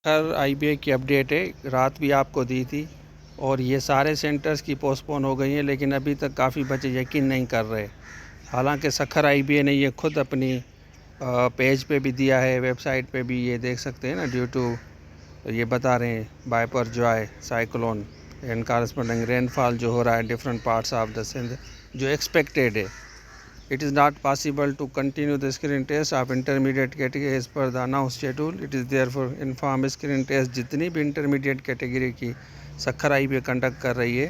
हर IBA की update है, रात भी आपको दी थी और ये सारे सेंटर्स की पोस्टपोन हो गई हैं, लेकिन अभी तक काफ़ी बच्चे यकीन नहीं कर रहे। हालांकि सखर आईबीए ने ये खुद अपनी पेज पे भी दिया है, वेबसाइट पे भी ये देख सकते हैं ना, ड्यू टू ये बता रहे हैं Biparjoy cyclone and corresponding rainfall जो हो रहा है different parts of the Sindh, जो एक्सपेक्टेड है। It is not possible to continue the screen test of intermediate category as per the announced schedule. It is therefore inform screen test जितनी भी intermediate category की Sukkur IBA conduct कर रही है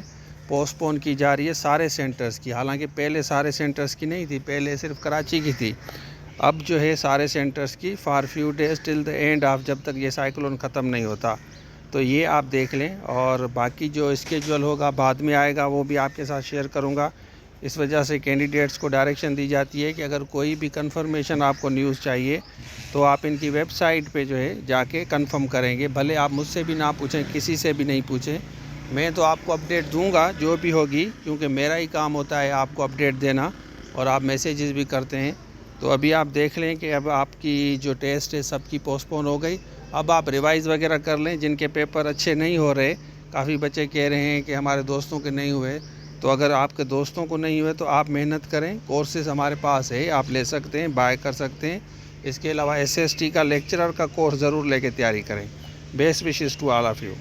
postpone की जा रही है सारे सेंटर्स की। हालांकि पहले सारे सेंटर्स की नहीं थी, पहले सिर्फ कराची की थी। अब जो है सारे सेंटर्स की for few days till the end of, जब तक ये साइक्लोन ख़त्म नहीं होता। तो ये आप देख लें, और बाकी जो स्केड्यूल होगा बाद में आएगा वो भी आपके साथ शेयर करूँगा। इस वजह से कैंडिडेट्स को डायरेक्शन दी जाती है कि अगर कोई भी कंफर्मेशन आपको न्यूज़ चाहिए तो आप इनकी वेबसाइट पे जो है जाके कंफर्म करेंगे। भले आप मुझसे भी ना पूछें, किसी से भी नहीं पूछें, मैं तो आपको अपडेट दूंगा जो भी होगी, क्योंकि मेरा ही काम होता है आपको अपडेट देना, और आप मैसेजेस भी करते हैं। तो अभी आप देख लें कि अब आपकी जो टेस्ट है सबकी पोस्टपोन हो गई। अब आप रिवाइज़ वगैरह कर लें, जिनके पेपर अच्छे नहीं हो रहे, काफ़ी बच्चे कह रहे हैं कि हमारे दोस्तों के नहीं हुए, तो अगर आपके दोस्तों को नहीं हुए तो आप मेहनत करें। कोर्सेज़ हमारे पास है, आप ले सकते हैं, बाय कर सकते हैं। इसके अलावा एसएसटी का लेक्चरर का कोर्स ज़रूर लेके तैयारी करें। Best wishes to all of you.